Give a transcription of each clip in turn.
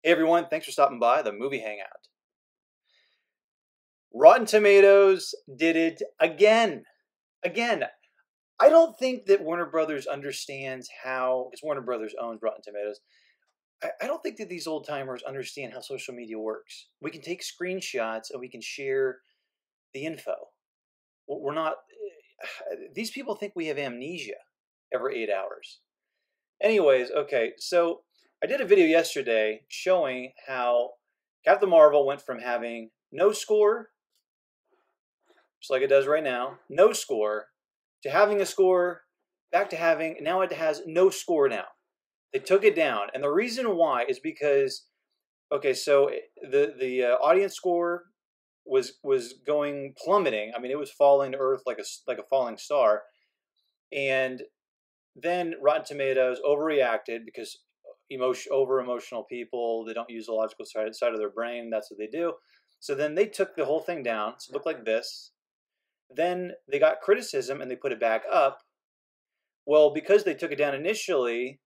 Hey everyone, thanks for stopping by the movie hangout. Rotten Tomatoes did it again. Again. I don't think that Warner Brothers understands how, because Warner Brothers owns Rotten Tomatoes. I don't think that these old timers understand how social media works. We can take screenshots and we can share the info. We're not, these people think we have amnesia every 8 hours. Anyways, okay, so I did a video yesterday showing how Captain Marvel went from having no score, just like it does right now, no score, to having a score, back to having, now it has no score now. They took it down. And the reason why is because, okay, so the audience score was going plummeting. I mean, it was falling to earth like a falling star. And then Rotten Tomatoes overreacted because over emotional people, they don't use the logical side of their brain. That's what they do. So then they took the whole thing down. So it looked like this. Then they got criticism and they put it back up. Well, because they took it down initially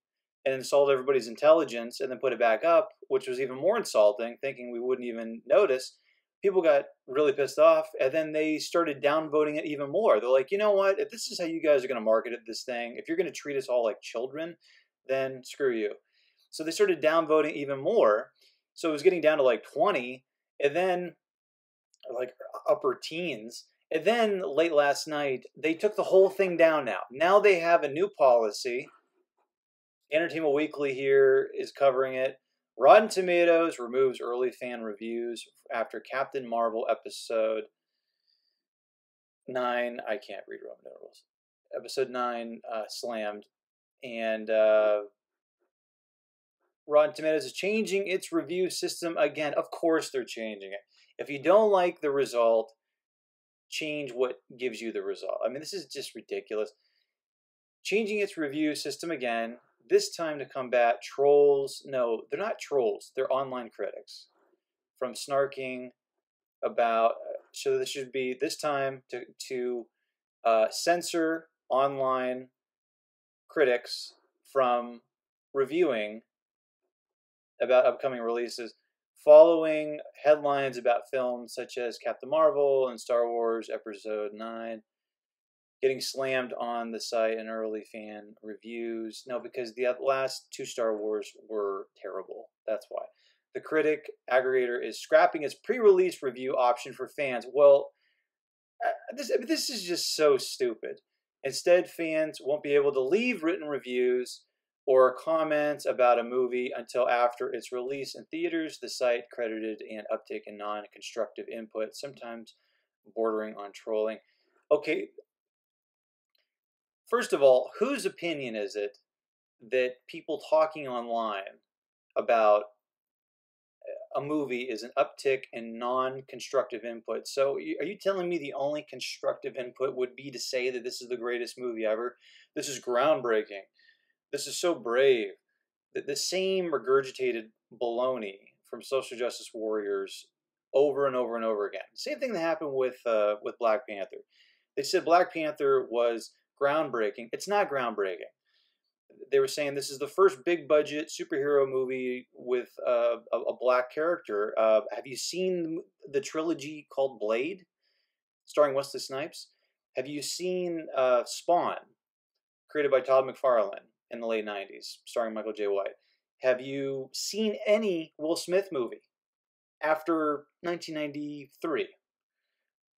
and insulted everybody's intelligence and then put it back up, which was even more insulting, thinking we wouldn't even notice, people got really pissed off. And then they started downvoting it even more. They're like, you know what? If this is how you guys are going to market this thing, if you're going to treat us all like children, then screw you. So they started downvoting even more. So it was getting down to like 20 and then like upper teens. And then late last night, they took the whole thing down now. Now they have a new policy. Entertainment Weekly here is covering it. Rotten Tomatoes removes early fan reviews after Captain Marvel episode 9. I can't read Roman numerals. Episode 9 slammed. And Rotten Tomatoes is changing its review system again. Of course they're changing it. If you don't like the result, change what gives you the result. I mean, this is just ridiculous. Changing its review system again, this time to combat trolls. No, they're not trolls. They're online critics from snarking about. So this should be this time to censor online critics from reviewing about upcoming releases following headlines about films such as Captain Marvel and Star Wars Episode 9 getting slammed on the site in early fan reviews. No, because the last two Star Wars were terrible. That's why. The critic aggregator is scrapping its pre-release review option for fans. Well, this is just so stupid. Instead, fans won't be able to leave written reviews or comments about a movie until after its release in theaters. The site credited an uptick in non-constructive input, sometimes bordering on trolling. Okay, first of all, whose opinion is it that people talking online about a movie is an uptick in non-constructive input? So are you telling me the only constructive input would be to say that this is the greatest movie ever? This is groundbreaking. This is so brave. The same regurgitated baloney from social justice warriors over and over and over again. Same thing that happened with Black Panther. They said Black Panther was groundbreaking. It's not groundbreaking. They were saying this is the first big budget superhero movie with a black character. Have you seen the trilogy called Blade, starring Wesley Snipes? Have you seen Spawn, created by Todd McFarlane in the late 90s, starring Michael J. White? Have you seen any Will Smith movie after 1993?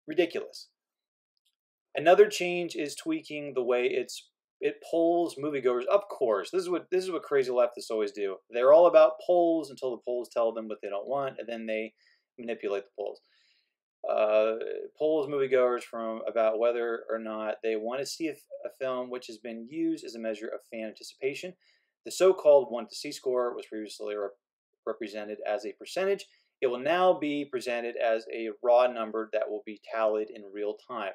Ridiculous. Another change is tweaking the way it polls moviegoers. Of course, this is what crazy leftists always do. They're all about polls until the polls tell them what they don't want, and then they manipulate the polls. Polls moviegoers from about whether or not they want to see a film, which has been used as a measure of fan anticipation. The so-called want to see score was previously represented as a percentage. It will now be presented as a raw number that will be tallied in real time.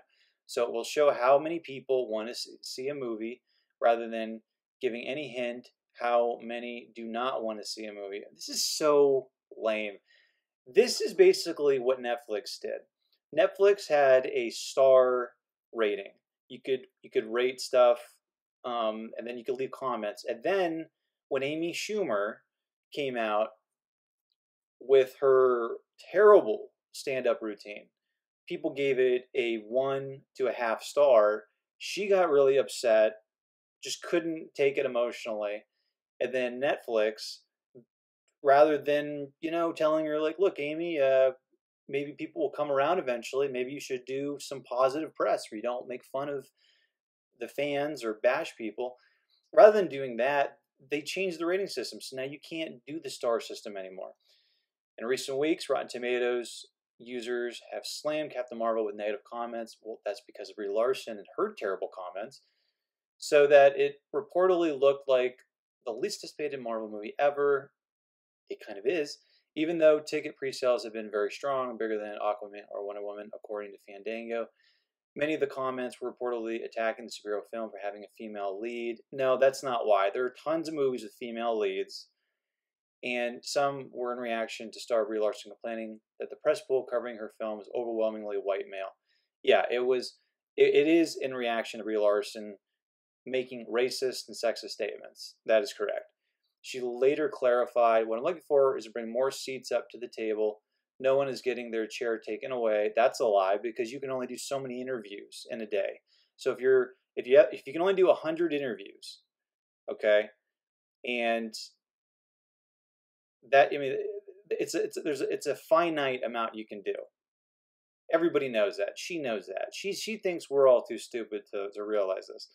So it will show how many people want to see a movie rather than giving any hint how many do not want to see a movie. This is so lame. This is basically what Netflix did. Netflix had a star rating. You could rate stuff, and then you could leave comments. And then when Amy Schumer came out with her terrible stand-up routine. People gave it a 1.5 star. She got really upset, just couldn't take it emotionally. And then Netflix, rather than, telling her, like, look, Amy, maybe people will come around eventually. Maybe you should do some positive press where you don't make fun of the fans or bash people. Rather than doing that, they changed the rating system. So now you can't do the star system anymore. In recent weeks, Rotten Tomatoes users have slammed Captain Marvel with negative comments. Well, that's because of Brie Larson and her terrible comments. So that it reportedly looked like the least anticipated Marvel movie ever. It kind of is, even though ticket pre-sales have been very strong, bigger than Aquaman or Wonder Woman, according to Fandango. Many of the comments were reportedly attacking the superhero film for having a female lead. No, that's not why. There are tons of movies with female leads, and some were in reaction to star Brie Larson complaining that the press pool covering her film was overwhelmingly white male. Yeah, it was. It is in reaction to Brie Larson making racist and sexist statements. That is correct. She later clarified, what I'm looking for is to bring more seats up to the table. No one is getting their chair taken away. That's a lie, because you can only do so many interviews in a day. So if you can only do 100 interviews, okay, and that, I mean, it's a finite amount you can do. Everybody knows that. She knows that. She thinks we're all too stupid to realize this,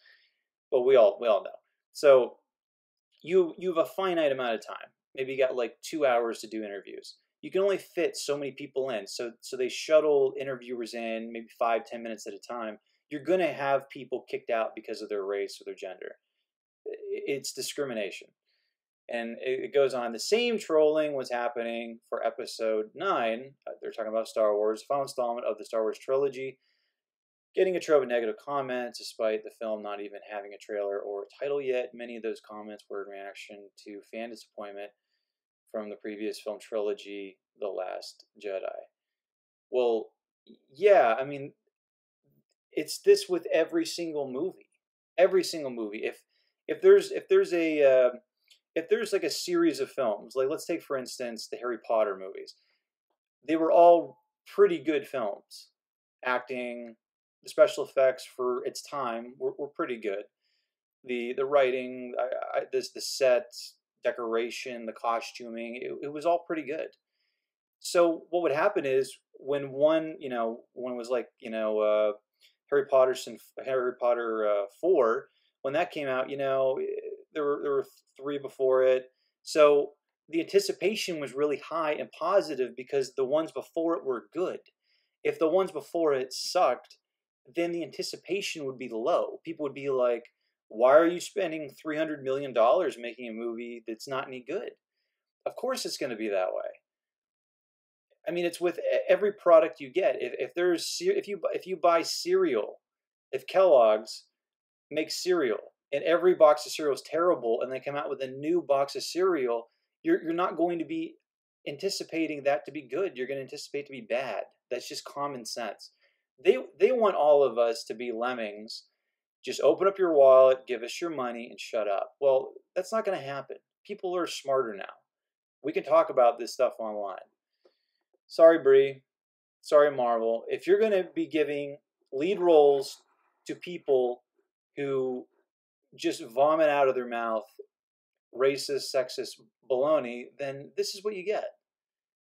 but we all know. So you have a finite amount of time. Maybe you got like 2 hours to do interviews. You can only fit so many people in. So they shuttle interviewers in maybe 5-10 minutes at a time. You're going to have people kicked out because of their race or their gender. It's discrimination. And it goes on. The same trolling was happening for episode 9. They're talking about Star Wars, final installment of the Star Wars trilogy, getting a trove of negative comments despite the film not even having a trailer or a title yet. Many of those comments were in reaction to fan disappointment from the previous film trilogy, The Last Jedi. Well, yeah, I mean, it's this with every single movie. Every single movie. If there's like a series of films, like let's take for instance the Harry Potter movies. They were all pretty good films. Acting, the special effects for its time were pretty good. The writing, the set decoration, the costuming, it was all pretty good. So what would happen is when one was like Harry Potter 4, when that came out, there were 3 before it. So the anticipation was really high and positive because the ones before it were good. If the ones before it sucked, then the anticipation would be low. People would be like, why are you spending $300 million making a movie that's not any good? Of course it's going to be that way. I mean, it's with every product you get. If you buy cereal, if Kellogg's makes cereal and every box of cereal is terrible and they come out with a new box of cereal, you're not going to be anticipating that to be good. You're going to anticipate to be bad. That's just common sense. They want all of us to be lemmings. Just open up your wallet, give us your money, and shut up. Well, that's not going to happen. People are smarter now. We can talk about this stuff online. Sorry, Brie. Sorry, Marvel. If you're going to be giving lead roles to people who just vomit out of their mouth racist, sexist baloney, then this is what you get.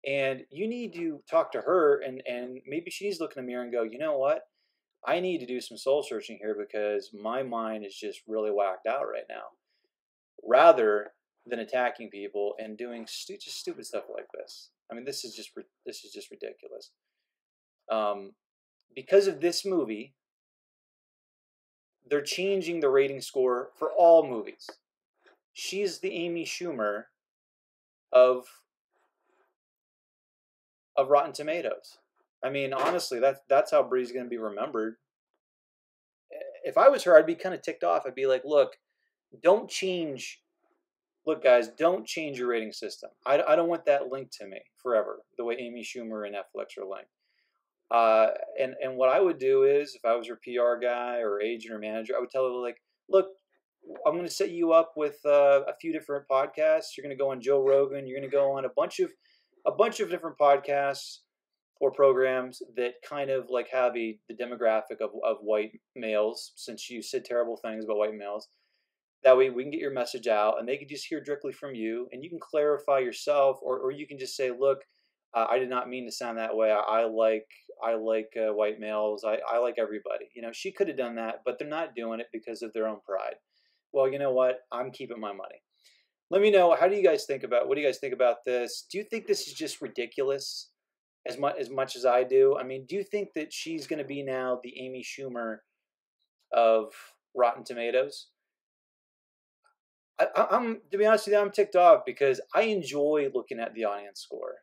And you need to talk to her, and maybe she needs to look in the mirror and go, you know what? I need to do some soul searching here because my mind is just really whacked out right now. Rather than attacking people and doing just stupid stuff like this. I mean, this is just ridiculous. Because of this movie, they're changing the rating score for all movies. She's the Amy Schumer of Rotten Tomatoes. I mean, honestly, that's how Brie's going to be remembered. If I was her, I'd be kind of ticked off. I'd be like, look, don't change. Look, guys, don't change your rating system. I don't want that linked to me forever, the way Amy Schumer and Netflix are linked. And what I would do is, if I was your PR guy or agent or manager, I would tell her, like, look, I'm going to set you up with a few different podcasts. You're going to go on Joe Rogan. You're going to go on a bunch of a bunch of different podcasts or programs that kind of like have the demographic of white males, since you said terrible things about white males. That way we can get your message out and they can just hear directly from you and you can clarify yourself, or you can just say, look, I did not mean to sound that way. I like white males. I like everybody. You know, she could have done that, but they're not doing it because of their own pride. Well, you know what? I'm keeping my money. Let me know. How do you guys think about, what do you guys think about this? Do you think this is just ridiculous as much as I do? I mean, do you think that she's going to be now the Amy Schumer of Rotten Tomatoes? I'm, to be honest with you, I'm ticked off because I enjoy looking at the audience score.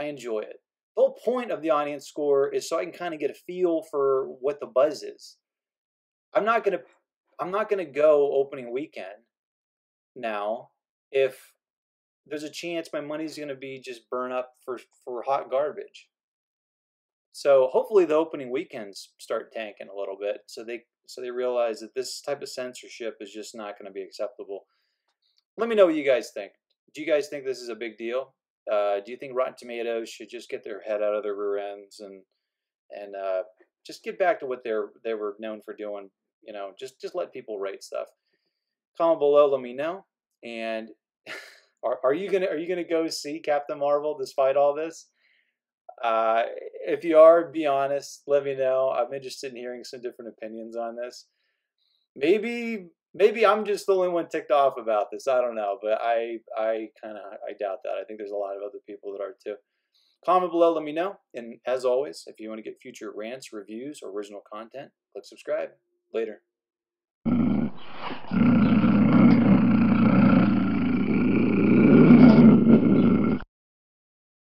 I enjoy it. The whole point of the audience score is so I can kind of get a feel for what the buzz is. I'm not gonna I'm not gonna go opening weekend now if there's a chance my money's gonna be just burn up for hot garbage. So hopefully the opening weekends start tanking a little bit, so they realize that this type of censorship is just not going to be acceptable. Let me know what you guys think. Do you guys think this is a big deal? Do you think Rotten Tomatoes should just get their head out of their rear ends and just get back to what they were known for doing? You know, just let people rate stuff. Comment below. Let me know. And are you gonna go see Captain Marvel despite all this? If you are, be honest. Let me know. I'm interested in hearing some different opinions on this. Maybe I'm just the only one ticked off about this. I don't know, but I doubt that. I think there's a lot of other people that are too. Comment below, let me know. And as always, if you want to get future rants, reviews, or original content, click subscribe. Later.